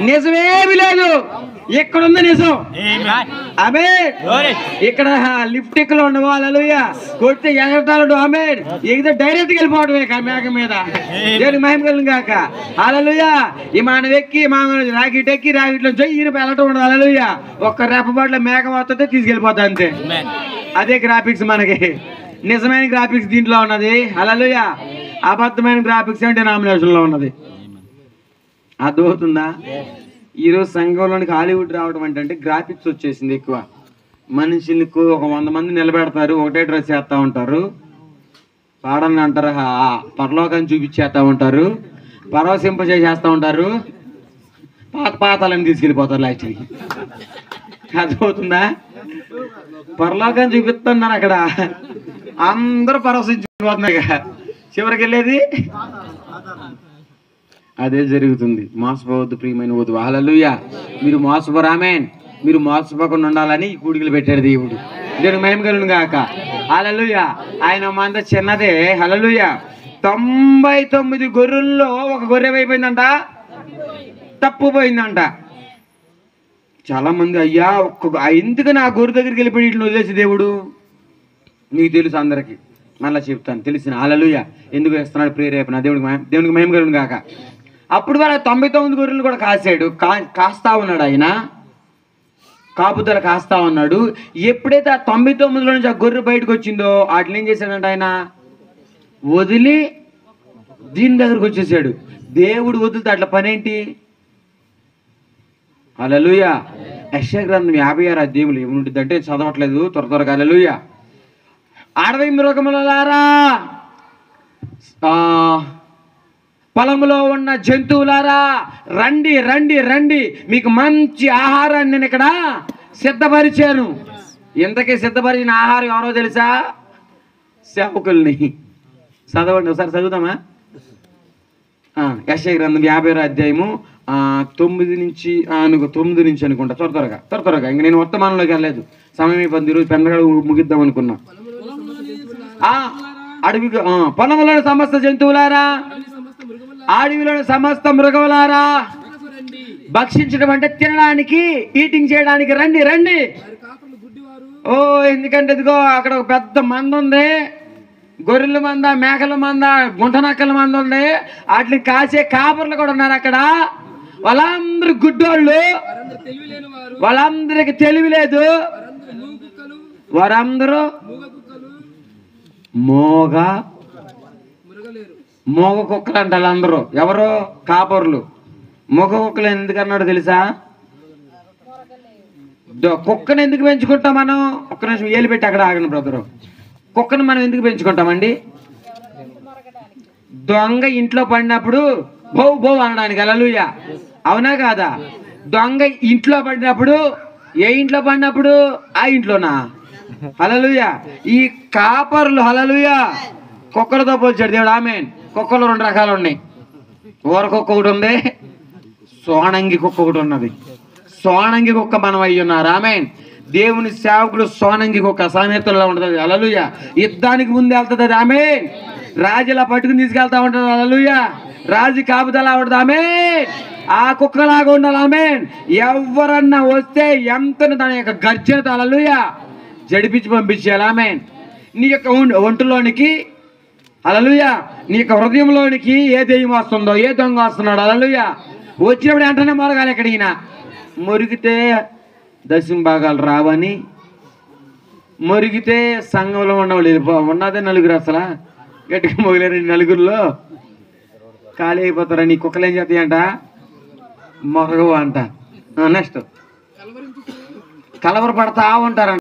నిజమేమి లేదు, ఇక్కడుంది నిజం. ఆమె ఇక్కడ లిఫ్ట్ ఇక్కడ ఉండవు, హల్లెలూయా. కొడితే ఎగరటాలు ఆమె ఎగితే డైరెక్ట్ వెళ్ళిపోవడమే మేఘ మీద. దేవుని మహిమ కలుగును గాక, హల్లెలూయా. విమానం ఎక్కి రాకెట్ ఎక్కి రాకెట్లో ఈయన వెళ్ళటం ఉండదు, హల్లెలూయా. ఒక్క రెప్పబాట్లో మేఘం వస్తుంటే తీసుకెళ్ళిపోతా అంతే. అదే గ్రాఫిక్స్ మనకి. నిజమైన గ్రాఫిక్స్ దీంట్లో ఉన్నది, హల్లెలూయా. అబద్ధమైన గ్రాఫిక్స్ అంటే నామినేషన్లో ఉన్నది. అర్థమవుతుందా? ఈరోజు సంఘంలోనికి హాలీవుడ్ రావడం అంటే గ్రాఫిక్స్ వచ్చేసింది ఎక్కువ. మనుషుల్ని ఒక 100 మంది నిలబెడతారు, ఒకటే డ్రెస్ చేస్తూ ఉంటారు, పాడని అంటారు, పరలోకాన్ని చూపించేస్తూ ఉంటారు, పరవశింప చేసేస్తూ ఉంటారు, పాతాలని తీసుకెళ్ళిపోతారు లాస్ట్కి. అర్థమవుతుందా? పరలోకాన్ని చూపిస్తున్నారు అక్కడ, అందరూ పరవశించిపోతున్నాయి, చివరికి వెళ్ళేది అదే జరుగుతుంది. మోసపోవద్దు ప్రియమైన వద్దు, హల్లెలూయా. మీరు మోసపోరు, ఆమేన్. మీరు మోసపోకుండా ఉండాలని ఈ కూడికలు పెట్టాడు దేవుడు. దేవుని మహిమ కలుగును గాక, హల్లెలూయా. ఆయన మంద చిన్నదే, హల్లెలూయా. 99 గొర్రెల్లో ఒక గొర్రె అయిపోయిందంట, తప్పుపోయిందంట. చాలా మంది అయ్యా ఎందుకు నా గొర్రె దగ్గరికి వెళ్ళిపోయి ఇట్లా వదిలేసి దేవుడు, నీకు తెలుసు అందరికి, మళ్ళీ చెప్తాను తెలిసిన, హల్లెలూయా. ఎందుకు వేస్తున్నాడు ప్రేరేపణ, దేవునికి మహిమ కలుగును గాక. అప్పుడు వాళ్ళ 99 గొర్రెలు కూడా కాసాడు, కాస్తా ఉన్నాడు ఆయన, కాపుదల కాస్తా ఉన్నాడు. ఎప్పుడైతే ఆ 99లో నుంచి ఆ గొర్రె బయటకు వచ్చిందో వాటిని ఏం చేశాడంట ఆయన, వదిలి దీని దగ్గరకు వచ్చేసాడు. దేవుడు వదిలితే అట్లా పనేంటి, హల్లెలూయా. యెషయా గ్రంథం 56 అధ్యాయములు ఏముంటుంది అంటే చదవట్లేదు త్వరగా, హల్లెలూయా. అడవి మృగములారా, పొలంలో ఉన్న జంతువులారా, రండి రండి రండి, మీకు మంచి ఆహారాన్ని నేను ఇక్కడ సిద్ధపరిచాను. ఇంతకీ సిద్ధపరిచిన ఆహారం ఎవరో తెలుసా? సేవకుల్ని. చదవండి ఒకసారి, చదువుతామా? యెషయా గ్రంథం 56 అధ్యాయము 9 నుంచి అనుకుంటా, త్వరగా. ఇంక నేను వర్తమానంలోకి వెళ్ళలేదు, సమయం అయిపోయింది. ఈరోజు పెందగడ ముగిద్దాం అనుకున్నా. అడవి పొలంలోని సమస్త జంతువులారా, అడవిలోని సమస్త మృగములారా, భక్షించడం అంటే తినడానికి, ఈటింగ్ చేయడానికి రండి రండి. ఓ ఎందుకంటే ఇదిగో అక్కడ ఒక పెద్ద మంద ఉంది, గొర్రెల మంద, మేకల మంద, గుంటనక్కల మంద ఉంది, వాటిని కాసే కాపర్లు కూడా ఉన్నారు అక్కడ. వాళ్ళందరూ గుడ్డోళ్ళు, వాళ్ళందరికి తెలివి లేదు, వారందరూ మోగ కుక్కలు అంటారు అందరూ. ఎవరు? కాపర్లు. మోగ కుక్కలు ఎందుకన్నాడు తెలుసా? కుక్కను ఎందుకు పెంచుకుంటాం మనం? ఒక్క నిమిషం ఏలు పెట్టి అక్కడ ఆగండి బ్రదరు. కుక్కను మనం ఎందుకు పెంచుకుంటామండి? దొంగ ఇంట్లో పడినప్పుడు బౌ బౌ అనడానికి, హల్లెలూయా. అవునా కాదా? దొంగ ఇంట్లో పడినప్పుడు, ఏ ఇంట్లో పడినప్పుడు? ఆ ఇంట్లోనా, హల్లెలూయా. ఈ కాపర్లు, హల్లెలూయా, కుక్కలతో పోల్చాడు దేవుడు, ఆమేన్. కుక్కలు 2 రకాలు ఉన్నాయి. ఊర కుక్క ఒకటి ఉంది, సోనంగి కుక్క ఒకటి ఉన్నది. సోనంగి కుక్క మనం అయ్యి ఉన్నారు, ఆమేన్. దేవుని సేవకుడు సోనంగి కుక్క, సామెతల్లో ఉంటుంది, హల్లెలూయా. యుద్ధానికి ముందు వెళ్తుంది అది, ఆమేన్. రాజులా పట్టుకుని తీసుకెళ్తా ఉంటుంది, హల్లెలూయా. రాజు కాపుదలా ఉంటుంది, ఆమేన్. ఆ కుక్కలాగా ఉండాలి, ఆమేన్. ఎవరన్నా వస్తే ఎంతను దాని యొక్క గర్జనతో, హల్లెలూయా, జడిపించి పంపించేయాలి, ఆమేన్. నీ యొక్క ఒంటిలోనికి, హల్లెలూయా, నీ యొక్క హృదయంలోనికి ఏ దెయ్యం వస్తుందో, ఏ దొంగ వస్తున్నాడు, హల్లెలూయా, వచ్చినప్పుడు వెంటనే మొరగాలి. ఎక్కడ ఈయన మురిగితే 10 భాగాలు రావని, మురిగితే సంఘంలో ఉండవాళ్ళు ఉన్నదే 4 అసలు గట్టిగా మొగలేరు. 4లో ఖాళీ అయిపోతారని కుక్కలు ఏం చేస్తాయంట, మొరగవు అంట. నెక్స్ట్ కలవర పడతా ఉంటారంట.